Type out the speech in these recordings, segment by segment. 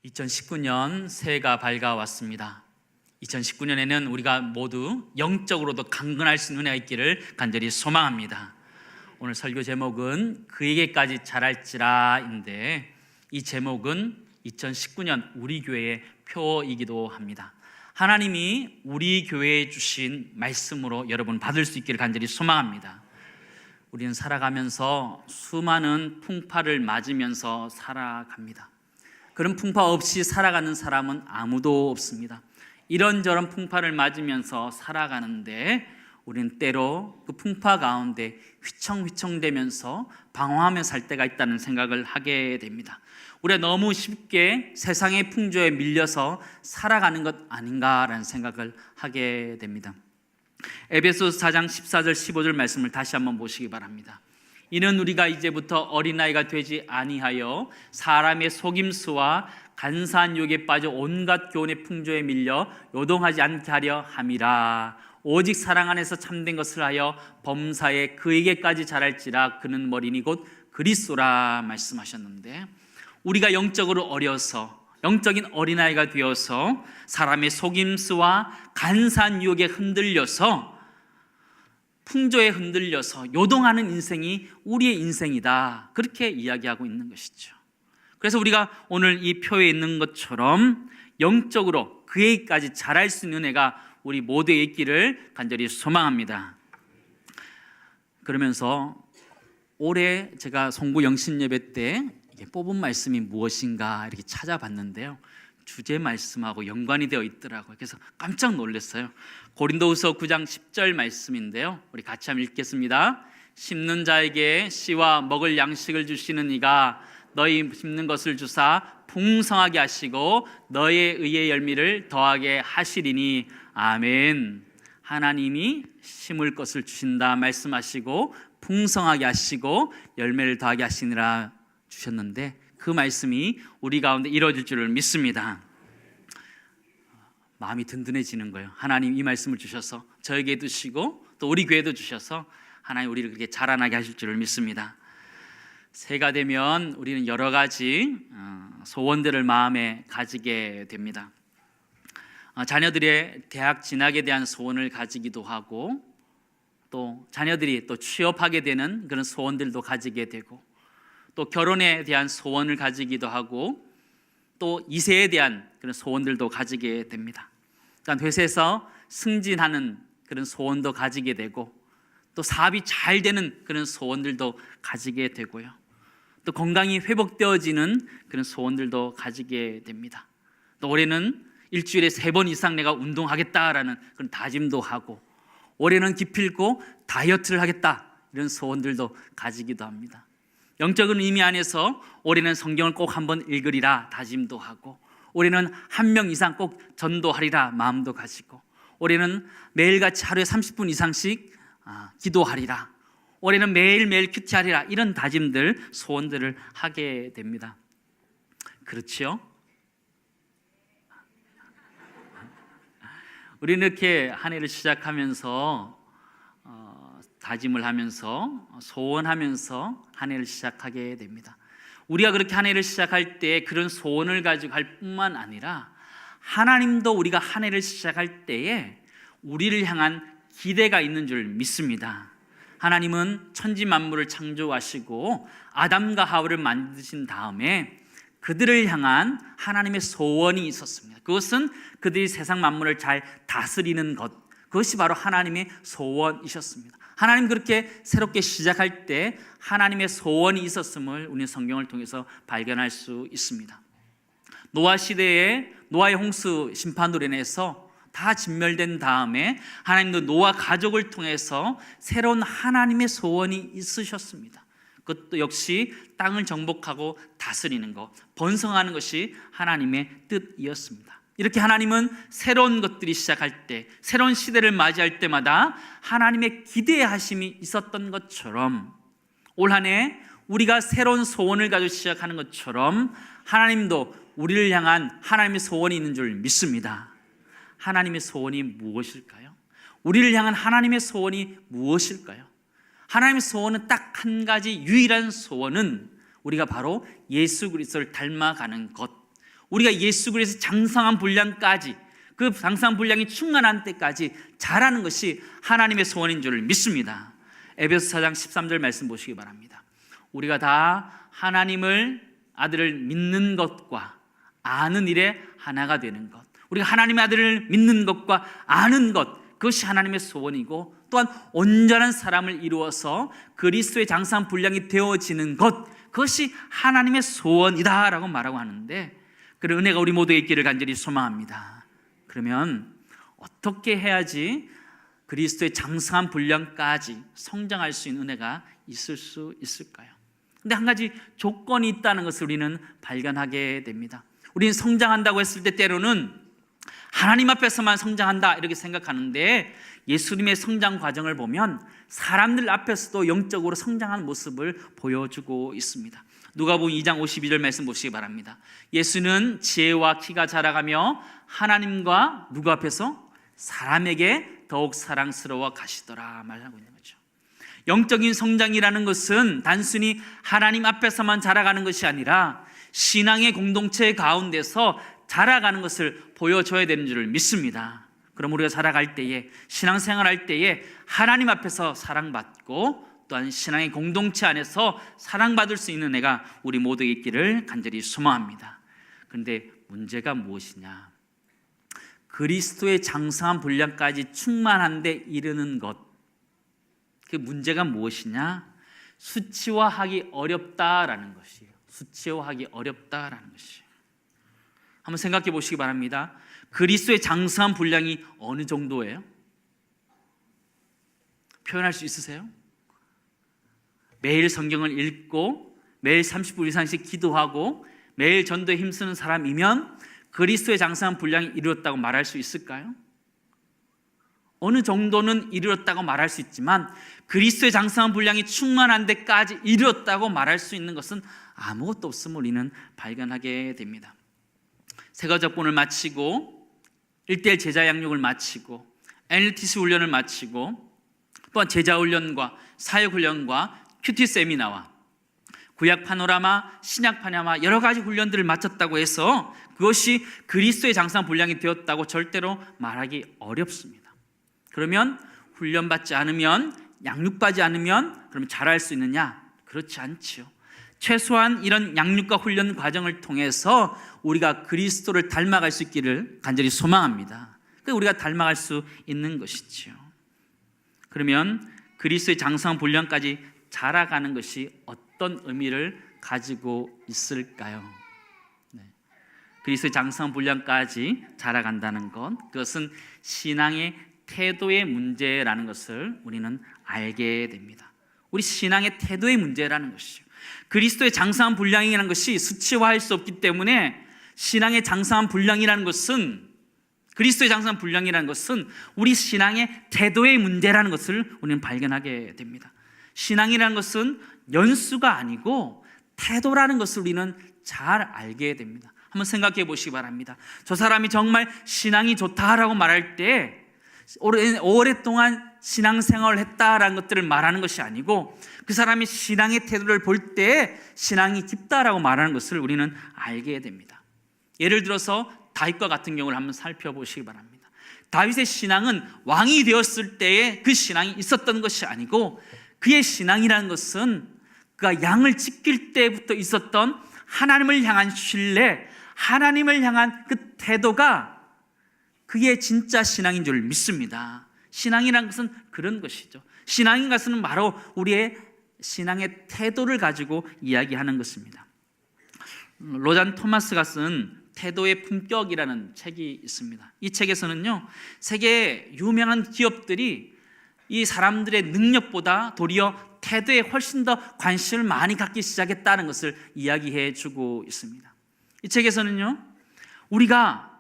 2019년 새해가 밝아왔습니다. 2019년에는 우리가 모두 영적으로도 강건할 수 있는 은혜가 있기를 간절히 소망합니다. 오늘 설교 제목은 그에게까지 잘할지라인데, 이 제목은 2019년 우리 교회의 표이기도 합니다. 하나님이 우리 교회에 주신 말씀으로 여러분 받을 수 있기를 간절히 소망합니다. 우리는 살아가면서 수많은 풍파를 맞으면서 살아갑니다. 그런 풍파 없이 살아가는 사람은 아무도 없습니다. 이런저런 풍파를 맞으면서 살아가는데 우리는 때로 그 풍파 가운데 휘청휘청대면서 방황하며 살 때가 있다는 생각을 하게 됩니다. 우리가 너무 쉽게 세상의 풍조에 밀려서 살아가는 것 아닌가라는 생각을 하게 됩니다. 에베소서 4장 14절 15절 말씀을 다시 한번 보시기 바랍니다. 이는 우리가 이제부터 어린아이가 되지 아니하여 사람의 속임수와 간사한 유혹에 빠져 온갖 교훈의 풍조에 밀려 요동하지 않게 하려 함이라. 오직 사랑 안에서 참된 것을 하여 범사에 그에게까지 자랄지라. 그는 머리니 곧 그리스도라 말씀하셨는데, 우리가 영적으로 어려서 영적인 어린아이가 되어서 사람의 속임수와 간사한 유혹에 흔들려서 풍조에 흔들려서 요동하는 인생이 우리의 인생이다, 그렇게 이야기하고 있는 것이죠. 그래서 우리가 오늘 이 표에 있는 것처럼 영적으로 그에게까지 자랄 수 있는 은혜가 우리 모두에 있기를 간절히 소망합니다. 그러면서 올해 제가 송구 영신예배 때 뽑은 말씀이 무엇인가 이렇게 찾아봤는데요, 주제 말씀하고 연관이 되어 있더라고요. 그래서 깜짝 놀랐어요. 고린도후서 9장 10절 말씀인데요, 우리 같이 한번 읽겠습니다. 심는 자에게 씨와 먹을 양식을 주시는 이가 너희 심는 것을 주사 풍성하게 하시고 너의 의의 열매를 더하게 하시리니 아멘. 하나님이 심을 것을 주신다 말씀하시고 풍성하게 하시고 열매를 더하게 하시니라 주셨는데, 그 말씀이 우리 가운데 이루어질 줄을 믿습니다. 마음이 든든해지는 거예요. 하나님 이 말씀을 주셔서 저에게 주시고 또 우리 교회도 주셔서 하나님 우리를 그렇게 자라나게 하실 줄을 믿습니다. 새해가 되면 우리는 여러 가지 소원들을 마음에 가지게 됩니다. 자녀들의 대학 진학에 대한 소원을 가지기도 하고, 또 자녀들이 또 취업하게 되는 그런 소원들도 가지게 되고, 또 결혼에 대한 소원을 가지기도 하고, 또 이세에 대한 그런 소원들도 가지게 됩니다. 그러니까 회사에서 승진하는 그런 소원도 가지게 되고, 또 사업이 잘 되는 그런 소원들도 가지게 되고요, 또 건강이 회복되어지는 그런 소원들도 가지게 됩니다. 또 올해는 일주일에 3번 이상 내가 운동하겠다라는 그런 다짐도 하고, 올해는 기필코 다이어트를 하겠다, 이런 소원들도 가지기도 합니다. 영적인 의미 안에서 올해는 성경을 꼭 한번 읽으리라 다짐도 하고, 올해는 1명 이상 꼭 전도하리라 마음도 가지고, 올해는 매일같이 하루에 30분 이상씩 기도하리라, 올해는 매일매일 큐티하리라, 이런 다짐들, 소원들을 하게 됩니다. 그렇죠? 우리는 이렇게 한 해를 시작하면서 다짐을 하면서 소원하면서 한 해를 시작하게 됩니다. 우리가 그렇게 한 해를 시작할 때 그런 소원을 가지고 할 뿐만 아니라, 하나님도 우리가 한 해를 시작할 때에 우리를 향한 기대가 있는 줄 믿습니다. 하나님은 천지 만물을 창조하시고 아담과 하와를 만드신 다음에 그들을 향한 하나님의 소원이 있었습니다. 그것은 그들이 세상 만물을 잘 다스리는 것, 그것이 바로 하나님의 소원이셨습니다. 하나님 그렇게 새롭게 시작할 때 하나님의 소원이 있었음을 우리는 성경을 통해서 발견할 수 있습니다. 노아 시대에 노아의 홍수 심판으로 인해서 다 진멸된 다음에 하나님도 노아 가족을 통해서 새로운 하나님의 소원이 있으셨습니다. 그것도 역시 땅을 정복하고 다스리는 것, 번성하는 것이 하나님의 뜻이었습니다. 이렇게 하나님은 새로운 것들이 시작할 때, 새로운 시대를 맞이할 때마다 하나님의 기대하심이 있었던 것처럼, 올 한 해 우리가 새로운 소원을 가지고 시작하는 것처럼 하나님도 우리를 향한 하나님의 소원이 있는 줄 믿습니다. 하나님의 소원이 무엇일까요? 우리를 향한 하나님의 소원이 무엇일까요? 하나님의 소원은 딱 한 가지, 유일한 소원은 우리가 바로 예수 그리스도를 닮아가는 것, 우리가 예수 그리스도의 장성한 분량까지, 그 장성한 분량이 충만한 때까지 자라는 것이 하나님의 소원인 줄 믿습니다. 에베소 4장 13절 말씀 보시기 바랍니다. 우리가 다 하나님을 아들을 믿는 것과 아는 일에 하나가 되는 것, 우리가 하나님의 아들을 믿는 것과 아는 것, 그것이 하나님의 소원이고, 또한 온전한 사람을 이루어서 그리스도의 장성한 분량이 되어지는 것, 그것이 하나님의 소원이다라고 말하고 하는데, 그런 은혜가 우리 모두에 있기를 간절히 소망합니다. 그러면 어떻게 해야지 그리스도의 장성한 분량까지 성장할 수 있는 은혜가 있을 수 있을까요? 근데 한 가지 조건이 있다는 것을 우리는 발견하게 됩니다. 우리는 성장한다고 했을 때 때로는 하나님 앞에서만 성장한다 이렇게 생각하는데, 예수님의 성장 과정을 보면 사람들 앞에서도 영적으로 성장하는 모습을 보여주고 있습니다. 누가복음 2장 52절 말씀 보시기 바랍니다. 예수는 지혜와 키가 자라가며 하나님과 누구 앞에서? 사람에게 더욱 사랑스러워 가시더라 말하고 있는 거죠. 영적인 성장이라는 것은 단순히 하나님 앞에서만 자라가는 것이 아니라 신앙의 공동체 가운데서 자라가는 것을 보여줘야 되는 줄을 믿습니다. 그럼 우리가 살아갈 때에, 신앙생활할 때에 하나님 앞에서 사랑받고 또한 신앙의 공동체 안에서 사랑받을 수 있는 애가 우리 모두에 있기를 간절히 소망합니다. 그런데 문제가 무엇이냐? 그리스도의 장성한 분량까지 충만한 데 이르는 것, 그 문제가 무엇이냐? 수치화하기 어렵다라는 것이에요. 수치화하기 어렵다라는 것이에요. 한번 생각해 보시기 바랍니다. 그리스도의 장성한 분량이 어느 정도예요? 표현할 수 있으세요? 매일 성경을 읽고 매일 30분 이상씩 기도하고 매일 전도에 힘쓰는 사람이면 그리스도의 장성한 분량이 이루었다고 말할 수 있을까요? 어느 정도는 이루었다고 말할 수 있지만 그리스도의 장성한 분량이 충만한 데까지 이루었다고 말할 수 있는 것은 아무것도 없음을 우리는 발견하게 됩니다. 세가적본을 마치고 1:1 제자 양육을 마치고 NLTC 훈련을 마치고 또한 제자 훈련과 사역 훈련과 큐티 세미나와 구약 파노라마, 신약 파노라마 여러 가지 훈련들을 마쳤다고 해서 그것이 그리스도의 장성한 분량이 되었다고 절대로 말하기 어렵습니다. 그러면 훈련받지 않으면, 양육받지 않으면 그러면 잘할 수 있느냐? 그렇지 않지요. 최소한 이런 양육과 훈련 과정을 통해서 우리가 그리스도를 닮아갈 수 있기를 간절히 소망합니다. 그러니까 우리가 닮아갈 수 있는 것이지요. 그러면 그리스도의 장성한 분량까지 자라가는 것이 어떤 의미를 가지고 있을까요? 그리스도의 장성한 분량까지 자라간다는 것, 그것은 신앙의 태도의 문제라는 것을 우리는 알게 됩니다. 우리 신앙의 태도의 문제라는 것이죠. 그리스도의 장성한 분량이라는 것이 수치화할 수 없기 때문에 신앙의 장성한 분량이라는 것은, 그리스도의 장성한 분량이라는 것은 우리 신앙의 태도의 문제라는 것을 우리는 발견하게 됩니다. 신앙이라는 것은 연수가 아니고 태도라는 것을 우리는 잘 알게 됩니다. 한번 생각해 보시기 바랍니다. 저 사람이 정말 신앙이 좋다라고 말할 때 오랫동안 신앙생활을 했다라는 것들을 말하는 것이 아니고 그 사람이 신앙의 태도를 볼 때 신앙이 깊다라고 말하는 것을 우리는 알게 됩니다. 예를 들어서 다윗과 같은 경우를 한번 살펴보시기 바랍니다. 다윗의 신앙은 왕이 되었을 때에 그 신앙이 있었던 것이 아니고 그의 신앙이라는 것은 그가 양을 지킬 때부터 있었던 하나님을 향한 신뢰, 하나님을 향한 그 태도가 그게 진짜 신앙인 줄 믿습니다. 신앙이라는 것은 그런 것이죠. 신앙인 것은 바로 우리의 신앙의 태도를 가지고 이야기하는 것입니다. 로잔 토마스가 쓴 태도의 품격이라는 책이 있습니다. 이 책에서는요, 세계 유명한 기업들이 이 사람들의 능력보다 도리어 태도에 훨씬 더 관심을 많이 갖기 시작했다는 것을 이야기해 주고 있습니다. 이 책에서는요, 우리가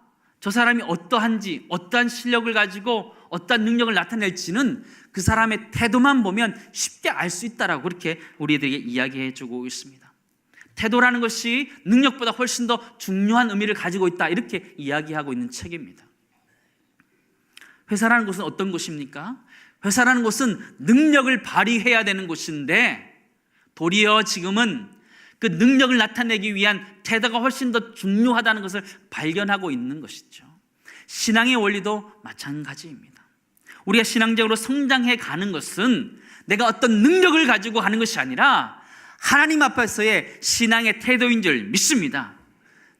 저 사람이 어떠한지, 어떠한 실력을 가지고 어떠한 능력을 나타낼지는 그 사람의 태도만 보면 쉽게 알 수 있다라고 그렇게 우리에게 이야기해 주고 있습니다. 태도라는 것이 능력보다 훨씬 더 중요한 의미를 가지고 있다, 이렇게 이야기하고 있는 책입니다. 회사라는 곳은 어떤 곳입니까? 회사라는 곳은 능력을 발휘해야 되는 곳인데 도리어 지금은 그 능력을 나타내기 위한 태도가 훨씬 더 중요하다는 것을 발견하고 있는 것이죠. 신앙의 원리도 마찬가지입니다. 우리가 신앙적으로 성장해 가는 것은 내가 어떤 능력을 가지고 하는 것이 아니라 하나님 앞에서의 신앙의 태도인 줄 믿습니다.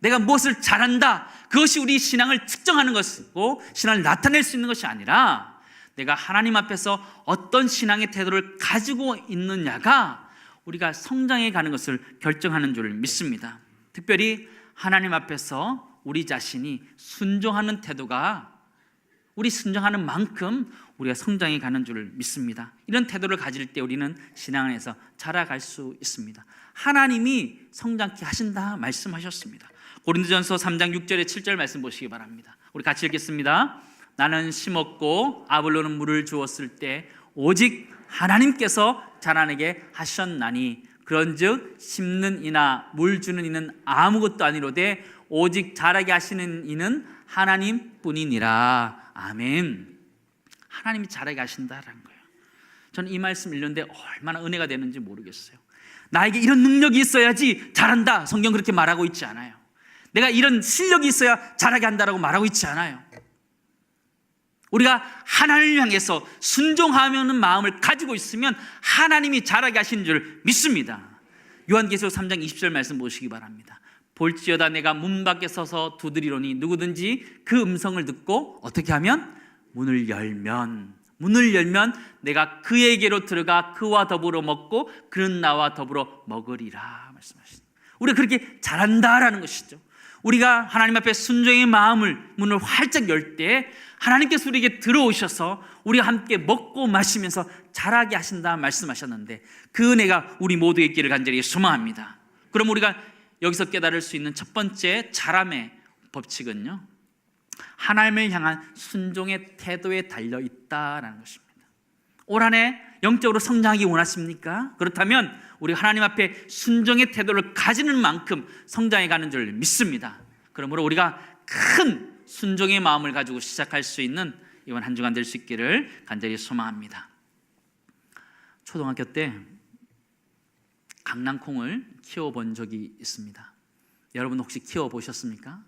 내가 무엇을 잘한다, 그것이 우리 신앙을 측정하는 것이고 신앙을 나타낼 수 있는 것이 아니라 내가 하나님 앞에서 어떤 신앙의 태도를 가지고 있느냐가 우리가 성장해 가는 것을 결정하는 줄 믿습니다. 특별히 하나님 앞에서 우리 자신이 순종하는 태도가 우리 순종하는 만큼 우리가 성장해 가는 줄 믿습니다. 이런 태도를 가질 때 우리는 신앙 안에서 자라갈 수 있습니다. 하나님이 성장케 하신다 말씀하셨습니다. 고린도전서 3장 6절에 7절 말씀 보시기 바랍니다. 우리 같이 읽겠습니다. 나는 심었고 아볼로는 물을 주었을 때 오직 하나님께서 자라나게 하셨나니 그런즉 심는 이나 물 주는 이는 아무것도 아니로되 오직 자라게 하시는 이는 하나님뿐이니라. 아멘. 하나님이 자라게 하신다라는 거예요. 저는 이 말씀 읽는데 얼마나 은혜가 되는지 모르겠어요. 나에게 이런 능력이 있어야지 잘한다, 성경 그렇게 말하고 있지 않아요. 내가 이런 실력이 있어야 잘하게 한다라고 말하고 있지 않아요. 우리가 하나님을 향해서 순종하는 마음을 가지고 있으면 하나님이 잘하게 하시는 줄 믿습니다. 요한계시록 3장 20절 말씀 보시기 바랍니다. 볼지어다 내가 문 밖에 서서 두드리노니 누구든지 그 음성을 듣고 어떻게 하면 문을 열면 내가 그에게로 들어가 그와 더불어 먹고 그는 나와 더불어 먹으리라 말씀하십니다. 우리가 그렇게 잘한다라는 것이죠. 우리가 하나님 앞에 순종의 마음을 문을 활짝 열 때 하나님께서 우리에게 들어오셔서 우리가 함께 먹고 마시면서 자라게 하신다 말씀하셨는데 그 은혜가 우리 모두의 있기를 간절히 소망합니다. 그럼 우리가 여기서 깨달을 수 있는 첫 번째 자람의 법칙은요, 하나님을 향한 순종의 태도에 달려 있다라는 것입니다. 올 한 해 영적으로 성장하기 원하십니까? 그렇다면 우리 하나님 앞에 순종의 태도를 가지는 만큼 성장해 가는 줄 믿습니다. 그러므로 우리가 큰 순종의 마음을 가지고 시작할 수 있는 이번 한 주간 될 수 있기를 간절히 소망합니다. 초등학교 때 강낭콩을 키워본 적이 있습니다. 여러분 혹시 키워보셨습니까?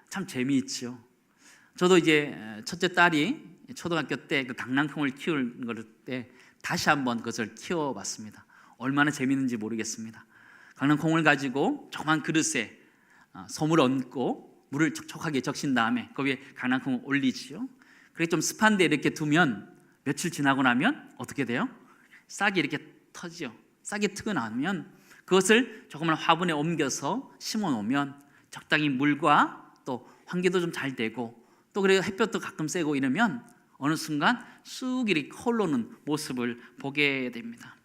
참 재미있죠. 저도 이제 첫째 딸이 초등학교 때 그 강낭콩을 키울 때 다시 한번 그것을 키워봤습니다. 얼마나 재미있는지 모르겠습니다. 강낭콩을 가지고 조그만 그릇에 솜을 얹고 물을 촉촉하게 적신 다음에 거기에 강낭콩을 올리지요. 그게 좀 습한데 이렇게 두면 며칠 지나고 나면 어떻게 돼요? 싹이 이렇게 터지죠. 싹이 트고 나면 그것을 조그만 화분에 옮겨서 심어 놓으면 적당히 물과 또 환기도 좀 잘 되고 또 그래서 햇볕도 가끔 쐬고 이러면 어느 순간 쑥 이렇게 홀로는 모습을 보게 됩니다.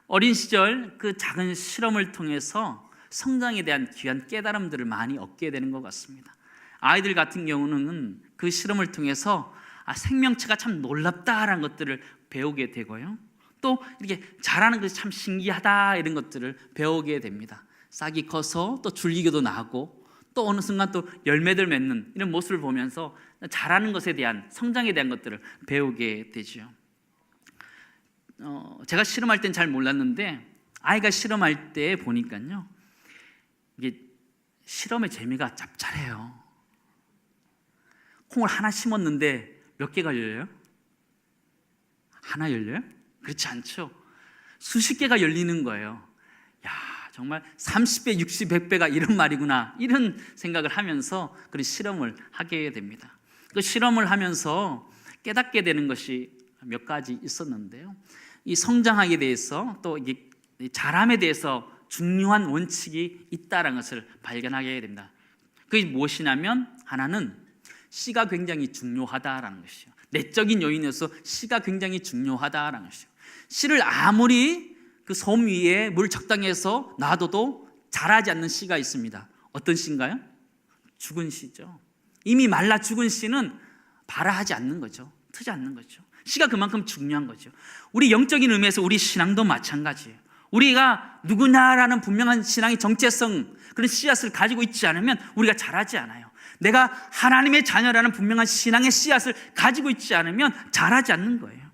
어린 시절 그 작은 실험을 통해서 성장에 대한 귀한 깨달음들을 많이 얻게 되는 것 같습니다. 아이들 같은 경우는 그 실험을 통해서 생명체가 참 놀랍다라는 것들을 배우게 되고요. 또 이렇게 자라는 것이 참 신기하다 이런 것들을 배우게 됩니다. 싹이 커서 또 줄기도 나고 또 어느 순간 또 열매들 맺는 이런 모습을 보면서 자라는 것에 대한 성장에 대한 것들을 배우게 되죠. 제가 실험할 땐 잘 몰랐는데 아이가 실험할 때 보니까요, 이게 실험의 재미가 짭짤해요. 콩을 하나 심었는데 몇 개가 열려요? 하나 열려요? 그렇지 않죠. 수십 개가 열리는 거예요. 야, 정말 30배, 60, 100배가 이런 말이구나 이런 생각을 하면서 그런 실험을 하게 됩니다. 그 실험을 하면서 깨닫게 되는 것이 몇 가지 있었는데요, 이 성장하게 대해서 또 이게 자람에 대해서 중요한 원칙이 있다는 것을 발견하게 됩니다. 그게 무엇이냐면 하나는 씨가 굉장히 중요하다라는 것이요. 내적인 요인에서 씨가 굉장히 중요하다라는 것이요. 씨를 아무리 그 솜 위에 물 적당히 해서 놔둬도 자라지 않는 씨가 있습니다. 어떤 씨인가요? 죽은 씨죠. 이미 말라 죽은 씨는 발아하지 않는 거죠. 트지 않는 거죠. 씨가 그만큼 중요한 거죠. 우리 영적인 의미에서 우리 신앙도 마찬가지예요. 우리가 누구냐라는 분명한 신앙의 정체성, 그런 씨앗을 가지고 있지 않으면 우리가 자라지 않아요. 내가 하나님의 자녀라는 분명한 신앙의 씨앗을 가지고 있지 않으면 자라지 않는 거예요.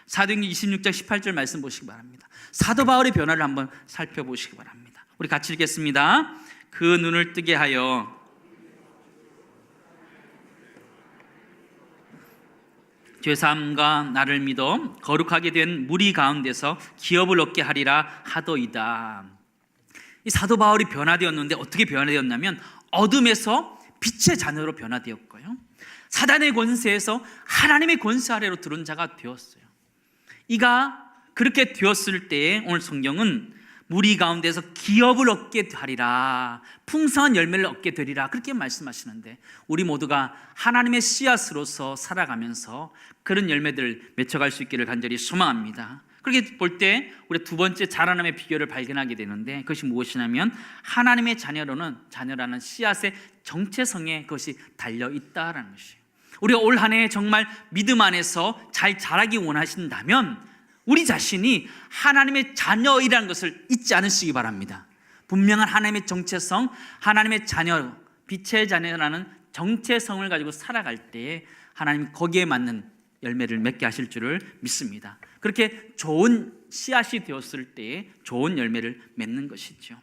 사도행전 26장 18절 말씀 보시기 바랍니다. 사도 바울의 변화를 한번 살펴보시기 바랍니다. 우리 같이 읽겠습니다. 그 눈을 뜨게 하여 죄사함과 나를 믿어 거룩하게 된 무리 가운데서 기업을 얻게 하리라 하도이다. 이 사도 바울이 변화되었는데 어떻게 변화되었냐면 어둠에서 빛의 자녀로 변화되었고요, 사단의 권세에서 하나님의 권세 아래로 들어온 자가 되었어요. 이가 그렇게 되었을 때에 오늘 성경은 무리 가운데서 기업을 얻게 하리라, 풍성한 열매를 얻게 되리라, 그렇게 말씀하시는데 우리 모두가 하나님의 씨앗으로서 살아가면서 그런 열매들을 맺혀갈 수 있기를 간절히 소망합니다. 그렇게 볼 때 우리 두 번째 자라남의 비결을 발견하게 되는데, 그것이 무엇이냐면 하나님의 자녀라는 씨앗의 정체성에 그것이 달려있다라는 것이에요. 우리가 올 한 해 정말 믿음 안에서 잘 자라기 원하신다면 우리 자신이 하나님의 자녀이라는 것을 잊지 않으시기 바랍니다. 분명한 하나님의 정체성, 하나님의 자녀, 빛의 자녀라는 정체성을 가지고 살아갈 때에 하나님 거기에 맞는 열매를 맺게 하실 줄을 믿습니다. 그렇게 좋은 씨앗이 되었을 때에 좋은 열매를 맺는 것이죠.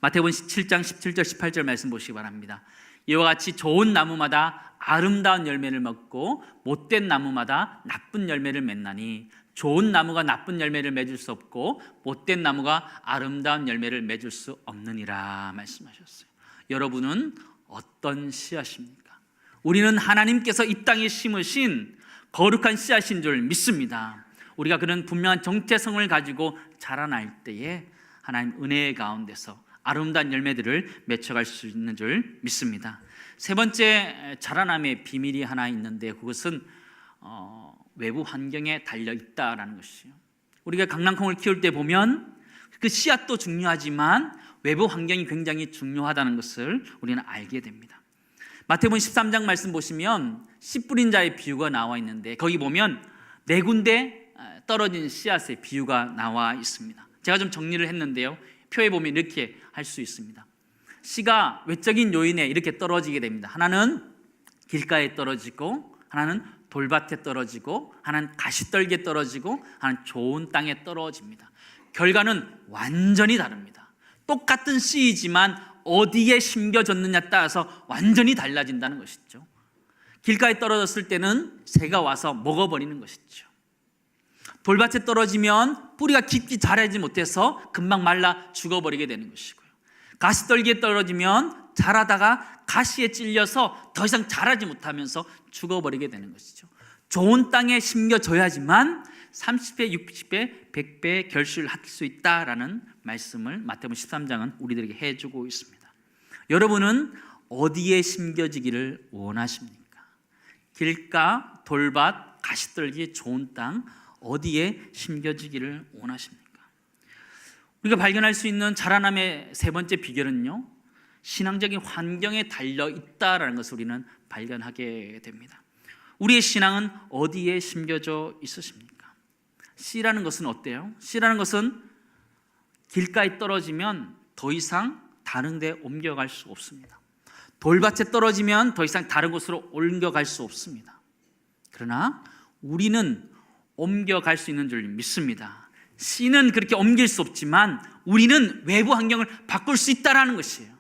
마태복음 7장 17절 18절 말씀 보시기 바랍니다. 이와 같이 좋은 나무마다 아름다운 열매를 먹고 못된 나무마다 나쁜 열매를 맺나니 좋은 나무가 나쁜 열매를 맺을 수 없고 못된 나무가 아름다운 열매를 맺을 수 없느니라 말씀하셨어요. 여러분은 어떤 씨앗입니까? 우리는 하나님께서 이 땅에 심으신 거룩한 씨앗인 줄 믿습니다. 우리가 그런 분명한 정체성을 가지고 자라날 때에 하나님 은혜의 가운데서 아름다운 열매들을 맺혀갈 수 있는 줄 믿습니다. 세 번째 자라남의 비밀이 하나 있는데 그것은 외부 환경에 달려있다라는 것이에요. 우리가 강낭콩을 키울 때 보면 그 씨앗도 중요하지만 외부 환경이 굉장히 중요하다는 것을 우리는 알게 됩니다. 마태복음 13장 말씀 보시면 씨 뿌린 자의 비유가 나와 있는데 거기 보면 네 군데 떨어진 씨앗의 비유가 나와 있습니다. 제가 좀 정리를 했는데요, 표에 보면 이렇게 할 수 있습니다. 씨가 외적인 요인에 이렇게 떨어지게 됩니다. 하나는 길가에 떨어지고, 하나는 돌밭에 떨어지고, 하나는 가시떨기에 떨어지고, 하나는 좋은 땅에 떨어집니다. 결과는 완전히 다릅니다. 똑같은 씨이지만 어디에 심겨졌느냐에 따라서 완전히 달라진다는 것이죠. 길가에 떨어졌을 때는 새가 와서 먹어버리는 것이죠. 돌밭에 떨어지면 뿌리가 깊이 자라지 못해서 금방 말라 죽어버리게 되는 것이고요. 가시떨기에 떨어지면 자라다가 가시에 찔려서 더 이상 자라지 못하면서 죽어버리게 되는 것이죠. 좋은 땅에 심겨져야지만 30배, 60배, 100배 결실을 할 수 있다라는 말씀을 마태복음 13장은 우리들에게 해주고 있습니다. 여러분은 어디에 심겨지기를 원하십니까? 길가, 돌밭, 가시떨기, 좋은 땅, 어디에 심겨지기를 원하십니까? 우리가 발견할 수 있는 자라남의 세 번째 비결은요, 신앙적인 환경에 달려있다라는 것을 우리는 발견하게 됩니다. 우리의 신앙은 어디에 심겨져 있으십니까? 씨라는 것은 어때요? 씨라는 것은 길가에 떨어지면 더 이상 다른 데 옮겨갈 수 없습니다. 돌밭에 떨어지면 더 이상 다른 곳으로 옮겨갈 수 없습니다. 그러나 우리는 옮겨갈 수 있는 줄 믿습니다. 씨는 그렇게 옮길 수 없지만 우리는 외부 환경을 바꿀 수 있다는 것이에요.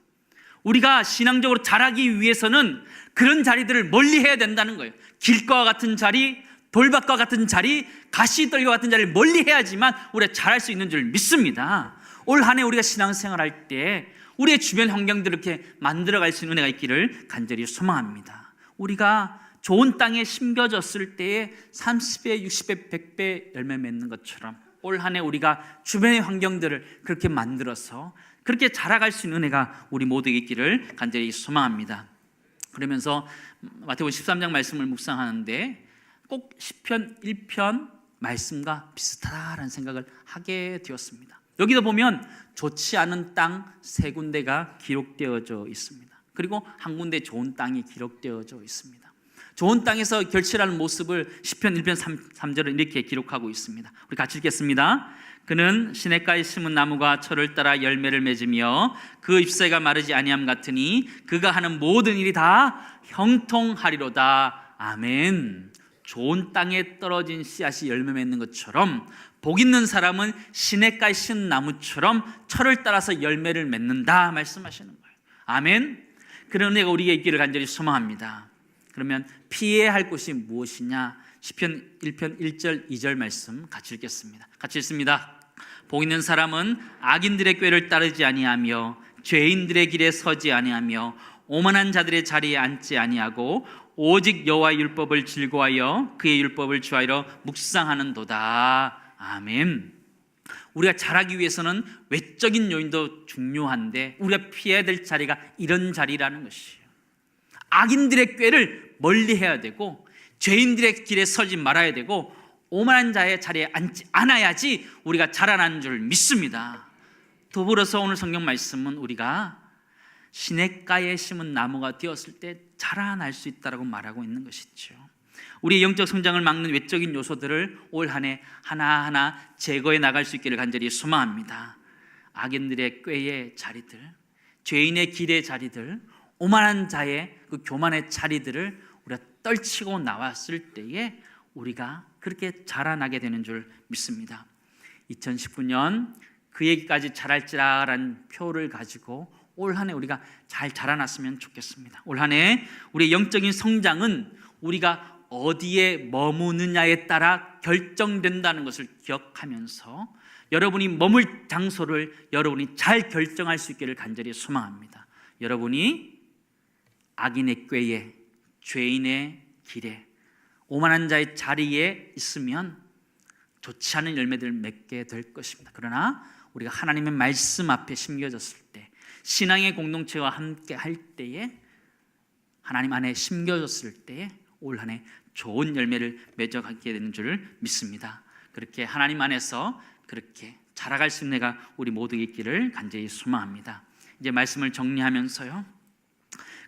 우리가 신앙적으로 자라기 위해서는 그런 자리들을 멀리해야 된다는 거예요. 길가와 같은 자리, 돌밭과 같은 자리, 가시떨기와 같은 자리를 멀리해야지만 우리가 자랄 수 있는 줄 믿습니다. 올 한 해 우리가 신앙생활할 때 우리의 주변 환경들을 이렇게 만들어갈 수 있는 은혜가 있기를 간절히 소망합니다. 우리가 좋은 땅에 심겨졌을 때에 30배, 60배, 100배 열매 맺는 것처럼 올 한 해 우리가 주변의 환경들을 그렇게 만들어서 그렇게 자라갈 수 있는 은혜가 우리 모두에게 있기를 간절히 소망합니다. 그러면서 마태복음 13장 말씀을 묵상하는데 꼭 시편 1편 말씀과 비슷하다라는 생각을 하게 되었습니다. 여기도 보면 좋지 않은 땅 세 군데가 기록되어져 있습니다. 그리고 한 군데 좋은 땅이 기록되어져 있습니다. 좋은 땅에서 결실하는 모습을 시편 1편 3절은 이렇게 기록하고 있습니다. 우리 같이 읽겠습니다. 그는 시냇가에 심은 나무가 철을 따라 열매를 맺으며 그 잎사귀가 마르지 아니함 같으니 그가 하는 모든 일이 다 형통하리로다. 아멘. 좋은 땅에 떨어진 씨앗이 열매 맺는 것처럼 복 있는 사람은 시냇가에 신 나무처럼 철을 따라서 열매를 맺는다 말씀하시는 거예요. 아멘. 그런 은혜가 우리에게 있기를 간절히 소망합니다. 그러면 피해야 할 것이 무엇이냐? 시편 1편 1절 2절 말씀 같이 읽겠습니다. 같이 읽습니다. 복 있는 사람은 악인들의 꾀를 따르지 아니하며 죄인들의 길에 서지 아니하며 오만한 자들의 자리에 앉지 아니하고 오직 여호와의 율법을 즐거워하여 그의 율법을 주하여 묵상하는도다. 아멘. 우리가 잘하기 위해서는 외적인 요인도 중요한데 우리가 피해야 될 자리가 이런 자리라는 것이에요. 악인들의 꾀를 멀리해야 되고 죄인들의 길에 서지 말아야 되고 오만한 자의 자리에 앉지 않아야지 우리가 자라나는 줄 믿습니다. 더불어서 오늘 성경 말씀은 우리가 시냇가에 심은 나무가 되었을 때 자라날 수 있다고 말하고 있는 것이죠. 우리의 영적 성장을 막는 외적인 요소들을 올 한 해 하나하나 제거해 나갈 수 있기를 간절히 소망합니다. 악인들의 꾀의 자리들, 죄인의 길의 자리들, 오만한 자의 그 교만의 자리들을 우리가 떨치고 나왔을 때에 우리가 그렇게 자라나게 되는 줄 믿습니다. 2019년 그에게까지 자랄지라라는 표를 가지고 올 한 해 우리가 잘 자라났으면 좋겠습니다. 올 한 해 우리의 영적인 성장은 우리가 어디에 머무느냐에 따라 결정된다는 것을 기억하면서 여러분이 머물 장소를 여러분이 잘 결정할 수 있기를 간절히 소망합니다. 여러분이 악인의 꾀에, 죄인의 길에, 오만한 자의 자리에 있으면 좋지 않은 열매들을 맺게 될 것입니다. 그러나 우리가 하나님의 말씀 앞에 심겨졌을 때, 신앙의 공동체와 함께 할 때에, 하나님 안에 심겨졌을 때에 올 한 해 좋은 열매를 맺어가게 되는 줄 믿습니다. 그렇게 하나님 안에서 그렇게 자라갈 수 있는 내가 우리 모두에게 있기를 간절히 소망합니다. 이제 말씀을 정리하면서요,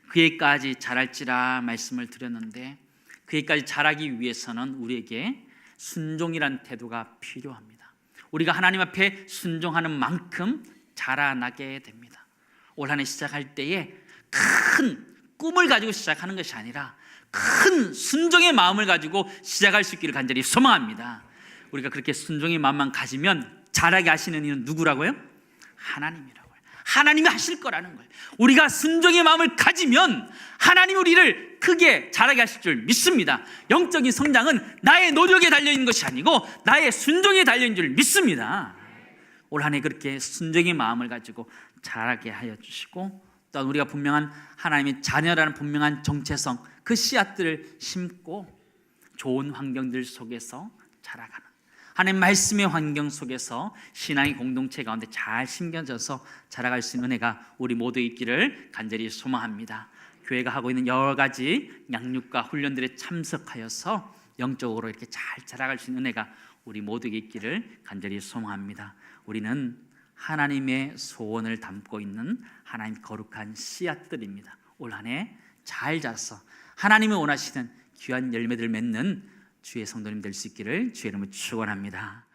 그에까지 자랄지라 말씀을 드렸는데 그에까지 자라기 위해서는 우리에게 순종이란 태도가 필요합니다. 우리가 하나님 앞에 순종하는 만큼 자라나게 됩니다. 올 한 해 시작할 때에 큰 꿈을 가지고 시작하는 것이 아니라 큰 순종의 마음을 가지고 시작할 수 있기를 간절히 소망합니다. 우리가 그렇게 순종의 마음만 가지면 자라게 하시는 이는 누구라고요? 하나님이라고요. 하나님이 하실 거라는 거예요. 우리가 순종의 마음을 가지면 하나님 우리를 크게 자라게 하실 줄 믿습니다. 영적인 성장은 나의 노력에 달려있는 것이 아니고 나의 순종에 달려있는 줄 믿습니다. 올 한 해 그렇게 순종의 마음을 가지고 자라게 하여 주시고, 또 우리가 분명한 하나님의 자녀라는 분명한 정체성, 그 씨앗들을 심고 좋은 환경들 속에서 자라가는, 하나님 말씀의 환경 속에서 신앙의 공동체 가운데 잘 심겨져서 자라갈 수 있는 은혜가 우리 모두에 있기를 간절히 소망합니다. 교회가 하고 있는 여러 가지 양육과 훈련들에 참석하여서 영적으로 이렇게 잘 자라갈 수 있는 은혜가 우리 모두에게 있기를 간절히 소망합니다. 우리는 하나님의 소원을 담고 있는 하나님 거룩한 씨앗들입니다. 올 한 해 잘 자라서 하나님이 원하시는 귀한 열매들을 맺는 주의 성도님 될 수 있기를 주의 이름으로 축원합니다.